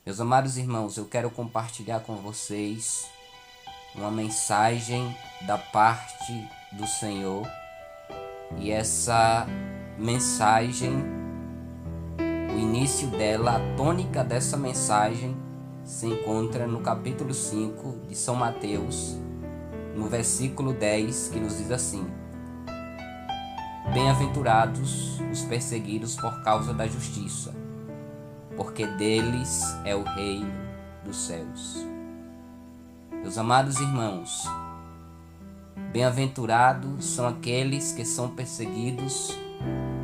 Meus amados irmãos, eu quero compartilhar com vocês uma mensagem da parte do Senhor. E essa mensagem, o início dela, a tônica dessa mensagem se encontra no capítulo 5 de São Mateus, no versículo 10, que nos diz assim: Bem-aventurados os perseguidos por causa da justiça, porque deles é o reino dos céus. Meus amados irmãos, bem-aventurados são aqueles que são perseguidos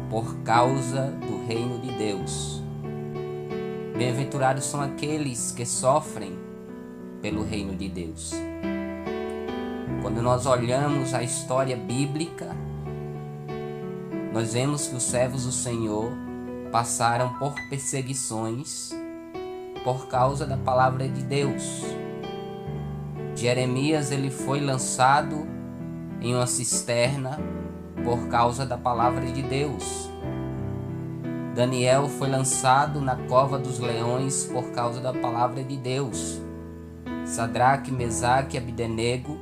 por causa do reino de Deus. Bem-aventurados são aqueles que sofrem pelo reino de Deus. Quando nós olhamos a história bíblica, nós vemos que os servos do Senhor passaram por perseguições por causa da palavra de Deus. Jeremias, ele foi lançado em uma cisterna por causa da palavra de Deus. Daniel foi lançado na cova dos leões por causa da palavra de Deus. Sadraque, Mesaque e Abdenego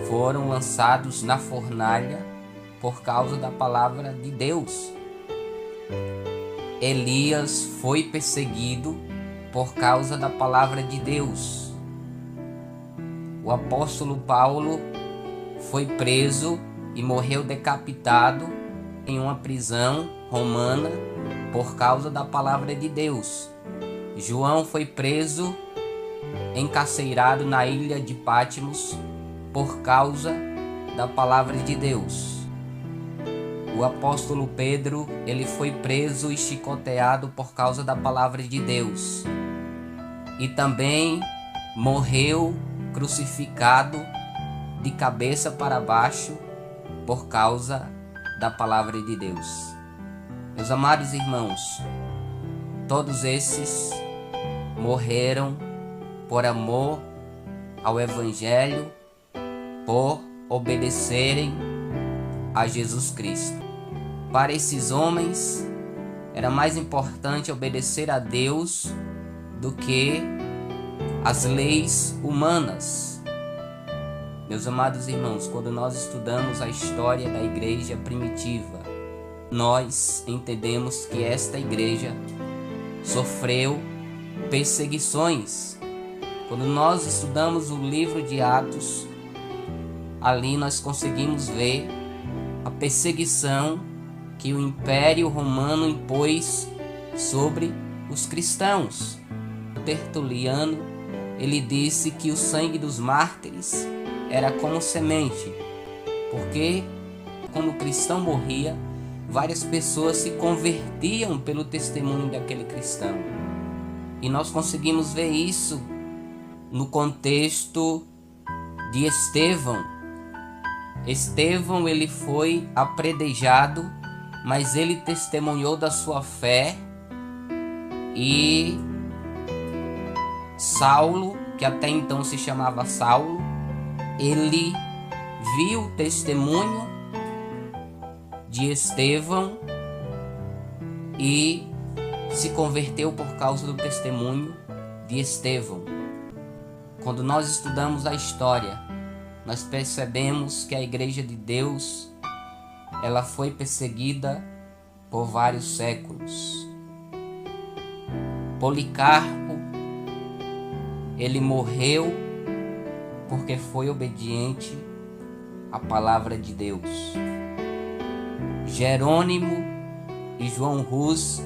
foram lançados na fornalha por causa da palavra de Deus. Elias foi perseguido por causa da palavra de Deus. O apóstolo Paulo foi preso e morreu decapitado em uma prisão romana por causa da palavra de Deus. João foi preso, encarcerado na ilha de Patmos por causa da palavra de Deus. O apóstolo Pedro, ele foi preso e chicoteado por causa da palavra de Deus. E também morreu crucificado de cabeça para baixo por causa da palavra de Deus. Meus amados irmãos, todos esses morreram por amor ao Evangelho, por obedecerem a Jesus Cristo. Para esses homens, era mais importante obedecer a Deus do que as leis humanas. Meus amados irmãos, quando nós estudamos a história da igreja primitiva, nós entendemos que esta igreja sofreu perseguições. Quando nós estudamos o livro de Atos, ali nós conseguimos ver a perseguição que o Império Romano impôs sobre os cristãos. Tertuliano, ele disse que o sangue dos mártires era como semente, porque quando o cristão morria, várias pessoas se convertiam pelo testemunho daquele cristão. E nós conseguimos ver isso no contexto de Estevão. Estevão, ele foi apedrejado, mas ele testemunhou da sua fé, e Saulo, que até então se chamava Saulo, ele viu o testemunho de Estevão e se converteu por causa do testemunho de Estevão. Quando nós estudamos a história, nós percebemos que a igreja de Deus, ela foi perseguida por vários séculos. Policarpo, ele morreu porque foi obediente à palavra de Deus. Jerônimo e João Rus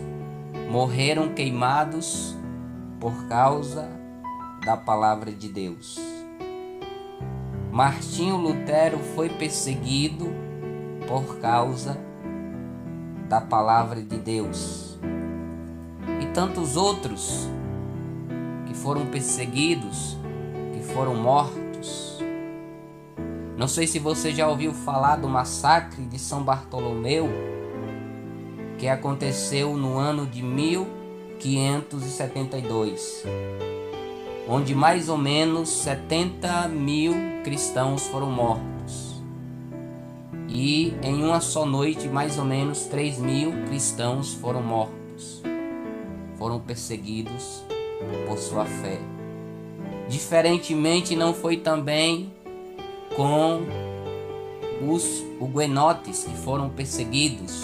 morreram queimados por causa da palavra de Deus. Martinho Lutero foi perseguido por causa da palavra de Deus. E tantos outros que foram perseguidos, que foram mortos. Não sei se você já ouviu falar do massacre de São Bartolomeu, que aconteceu no ano de 1572, onde mais ou menos 70.000 cristãos foram mortos. E em uma só noite, mais ou menos 3.000 cristãos foram mortos. Foram perseguidos por sua fé. Diferentemente não foi também com os huguenotes que foram perseguidos,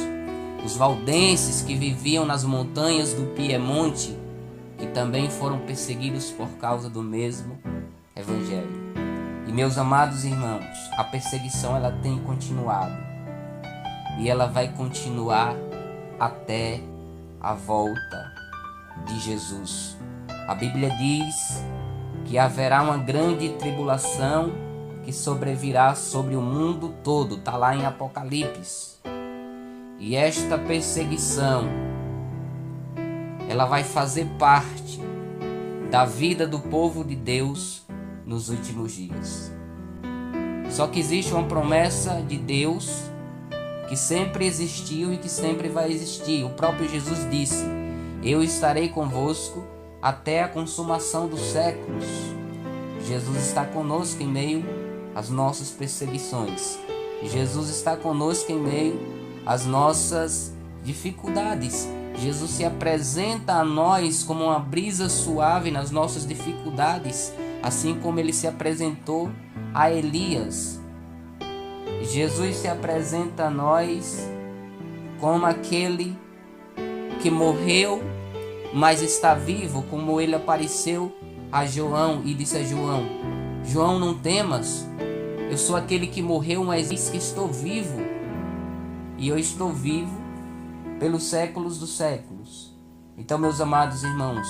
os valdenses que viviam nas montanhas do Piemonte, que também foram perseguidos por causa do mesmo evangelho. E meus amados irmãos, a perseguição ela tem continuado e ela vai continuar até a volta de Jesus. A Bíblia diz que haverá uma grande tribulação que sobrevirá sobre o mundo todo, está lá em Apocalipse. E esta perseguição, ela vai fazer parte da vida do povo de Deus nos últimos dias. Só que existe uma promessa de Deus que sempre existiu e que sempre vai existir. O próprio Jesus disse: eu estarei convosco até a consumação dos séculos. Jesus está conosco em meio às nossas perseguições. Jesus está conosco em meio às nossas dificuldades. Jesus se apresenta a nós como uma brisa suave nas nossas dificuldades, assim como ele se apresentou a Elias. Jesus se apresenta a nós como aquele que morreu, mas está vivo, como ele apareceu a João e disse a João: João, não temas, eu sou aquele que morreu, mas eis que estou vivo, e eu estou vivo pelos séculos dos séculos. Então, meus amados irmãos,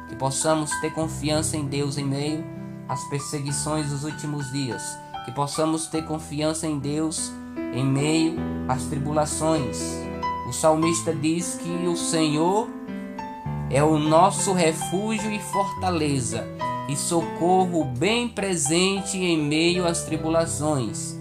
que possamos ter confiança em Deus em meio às perseguições dos últimos dias, que possamos ter confiança em Deus em meio às tribulações. O salmista diz que o Senhor é o nosso refúgio e fortaleza, e socorro bem presente em meio às tribulações.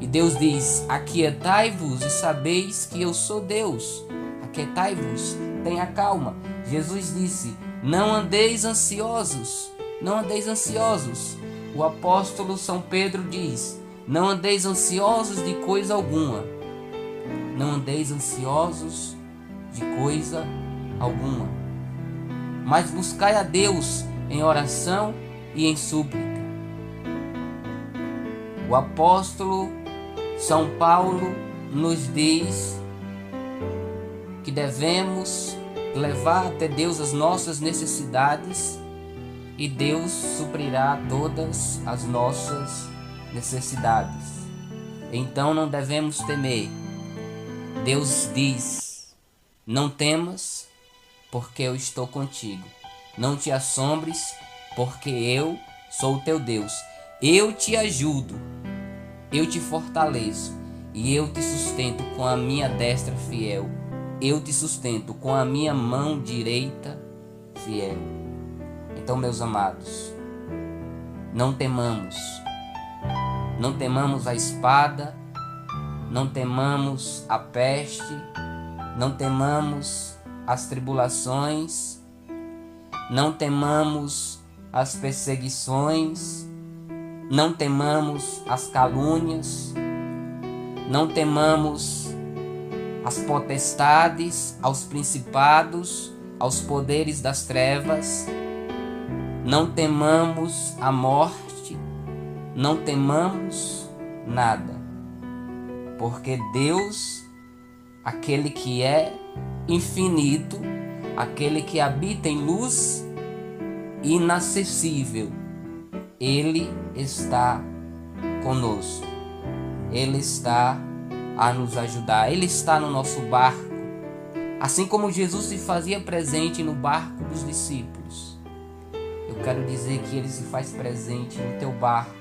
E Deus diz: aquietai-vos e sabeis que eu sou Deus. Aquietai-vos, tenha calma. Jesus disse: não andeis ansiosos, não andeis ansiosos. O apóstolo São Pedro diz: não andeis ansiosos de coisa alguma. Não andeis ansiosos de coisa alguma, mas buscai a Deus em oração e em súplica. O apóstolo São Paulo nos diz que devemos levar até Deus as nossas necessidades e Deus suprirá todas as nossas necessidades. Então não devemos temer. Deus diz: não temas, porque eu estou contigo. Não te assombres, porque eu sou o teu Deus. Eu te ajudo, eu te fortaleço e eu te sustento com a minha destra fiel. Eu te sustento com a minha mão direita fiel. Então, meus amados, não temamos. Não temamos a espada, não temamos a peste, não temamos as tribulações, não temamos as perseguições, não temamos as calúnias, não temamos as potestades, aos principados, aos poderes das trevas, não temamos a morte, não temamos nada, porque Deus, aquele que é infinito, aquele que habita em luz inacessível, Ele está conosco, Ele está a nos ajudar, Ele está no nosso barco, assim como Jesus se fazia presente no barco dos discípulos. Eu quero dizer que Ele se faz presente no teu barco,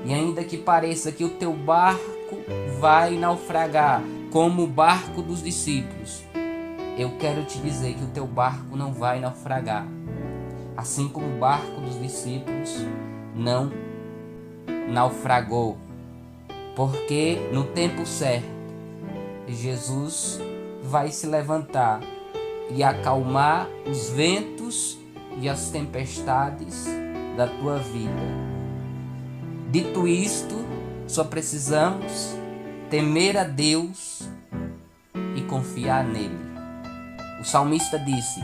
e ainda que pareça que o teu barco vai naufragar, como o barco dos discípulos, eu quero te dizer que o teu barco não vai naufragar, assim como o barco dos discípulos não naufragou, porque no tempo certo Jesus vai se levantar e acalmar os ventos e as tempestades da tua vida. Dito isto, só precisamos temer a Deus e confiar nele. O salmista disse: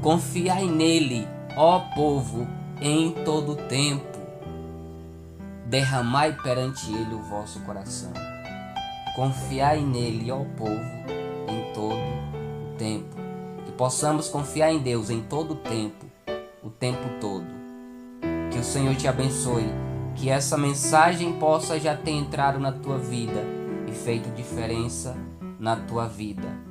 confiai nele ó povo, em todo tempo. Derramai perante ele o vosso coração. Confiai nele, ó povo, em todo o tempo. Que possamos confiar em Deus em todo o tempo todo. Que o Senhor te abençoe. Que essa mensagem possa já ter entrado na tua vida e feito diferença na tua vida.